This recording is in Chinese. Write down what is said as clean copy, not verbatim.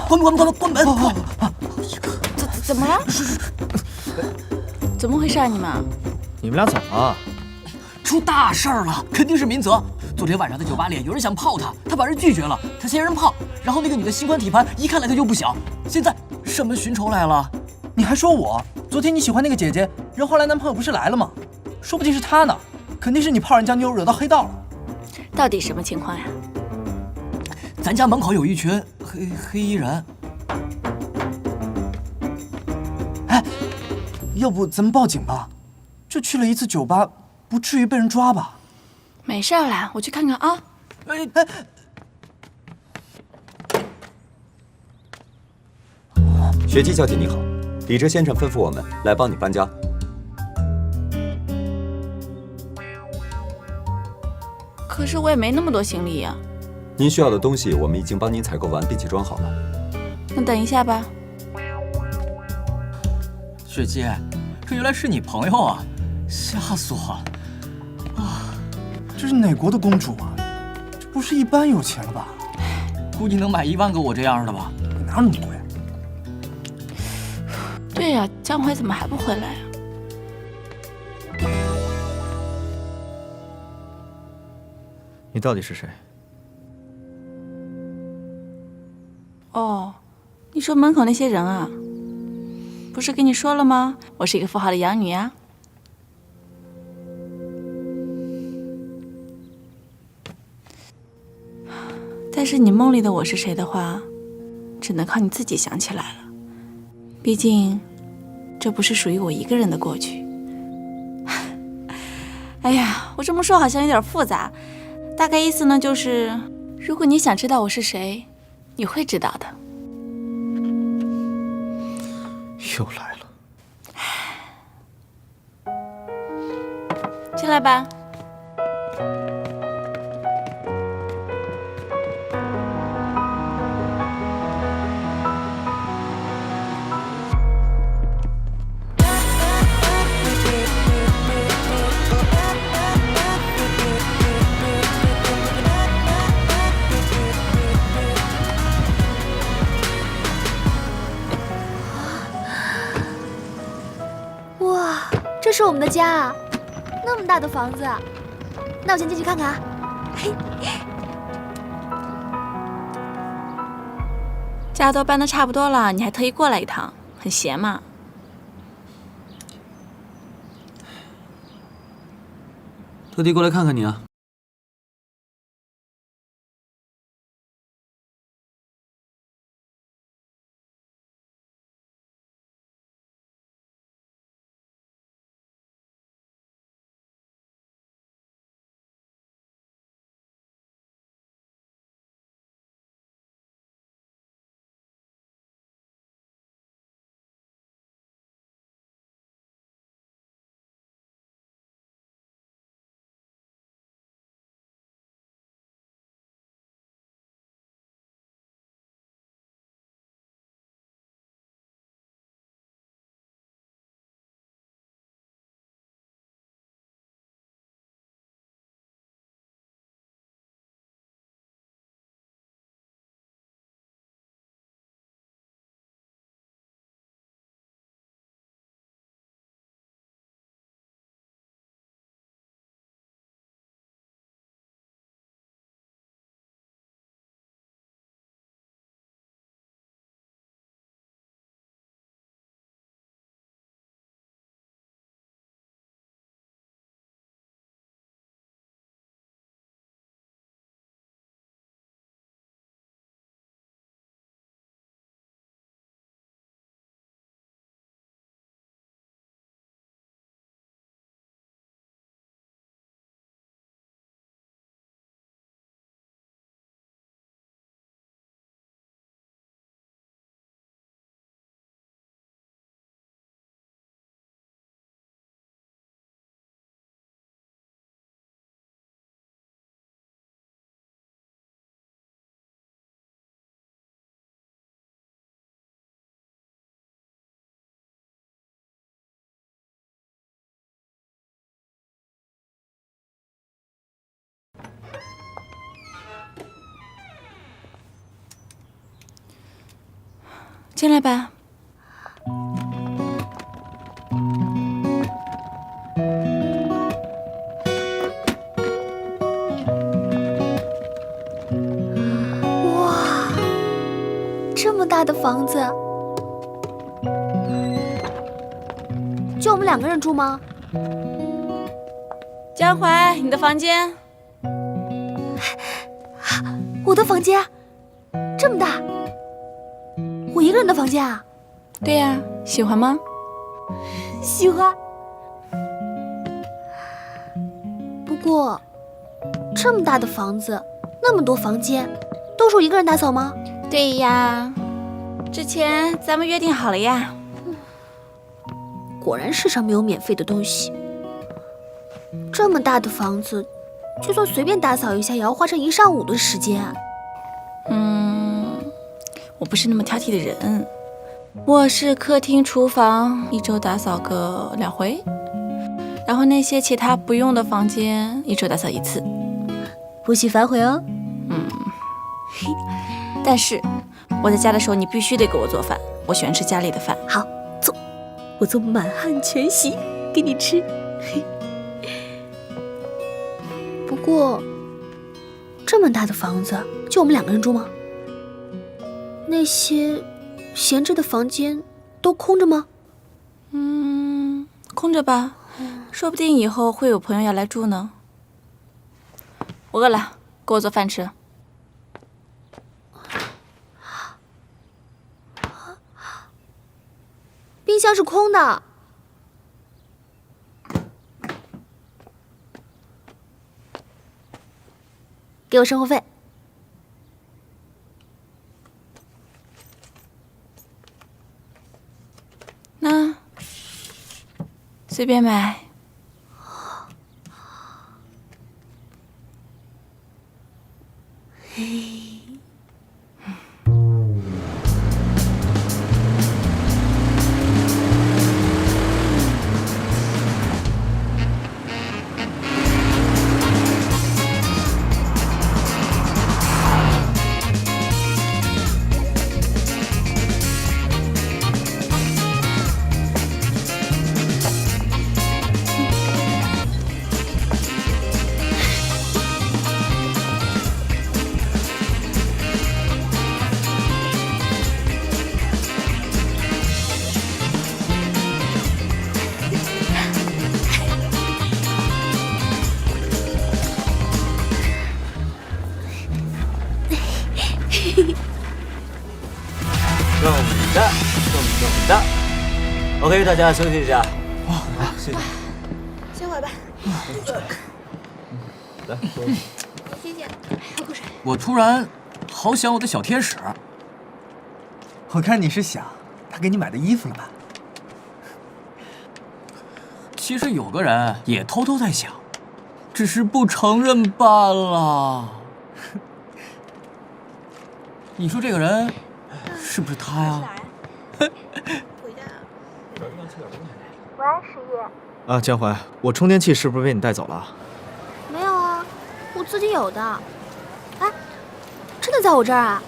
关门！怎么了？怎么回事啊？你们俩怎么了？出大事儿了，肯定是明泽。昨天晚上在酒吧里，有人想泡他，他把人拒绝了，他嫌人胖。然后那个女的新宽体盘，一看来头就不小。现在上门寻仇来了。你还说我？昨天你喜欢那个姐姐，人后来男朋友不是来了吗？说不定是他呢，肯定是你泡人家妞惹到黑道了。到底什么情况呀？咱家门口有一群黑衣人。哎，要不咱们报警吧？就去了一次酒吧，不至于被人抓吧？没事啦，我去看看啊。雪姬小姐你好，李哲先生吩咐我们来帮你搬家。可是我也没那么多行李呀。您需要的东西我们已经帮您采购完，并且装好了。那等一下吧。雪姬，这原来是你朋友啊，吓死我了！啊，这是哪国的公主啊？这不是一般有钱了吧？估计能买1万个我这样的吧？哪有那么贵？对呀，江淮怎么还不回来呀？你到底是谁？哦，你说门口那些人啊？不是跟你说了吗？我是一个富豪的养女啊。但是你梦里的我是谁的话，只能靠你自己想起来了。毕竟，这不是属于我一个人的过去。哎呀，我这么说好像有点复杂，大概意思呢就是，如果你想知道我是谁，你会知道的。又来了。进来吧。哇，这是我们的家啊，那么大的房子，那我先进去看看啊。嘿，家都搬得差不多了，你还特意过来一趟，很闲嘛？特地过来看看你啊。进来吧。哇，这么大的房子，就我们2个人住吗？江淮，你的房间。我的房间这么大，我一个人的房间啊？对呀，喜欢吗？喜欢。不过，这么大的房子，那么多房间，都是我一个人打扫吗？对呀，之前咱们约定好了呀。果然世上没有免费的东西。这么大的房子，就算随便打扫一下，也要花上1上午的时间。我不是那么挑剔的人，我是客厅、厨房1周打扫个2回，然后那些其他不用的房间1周打扫1次，不许反悔哦。但是我在家的时候，你必须得给我做饭，我喜欢吃家里的饭。好，做，我做满汉全席给你吃。不过，这么大的房子，就我们2个人住吗？那些闲着的房间都空着吗？空着吧，说不定以后会有朋友要来住呢。我饿了，给我做饭吃。冰箱是空的。给我生活费。那随便买。懂的。OK， 大家休息一下。谢谢。先回吧。来，谢谢。喝口水。我突然好想我的小天使。我看你是想他给你买的衣服了吧？其实有个人也偷偷在想，只是不承认罢了。你说这个人是不是他呀？喂，石野。啊，江淮，我充电器是不是被你带走了？没有啊，我自己有的。哎，真的在我这儿啊？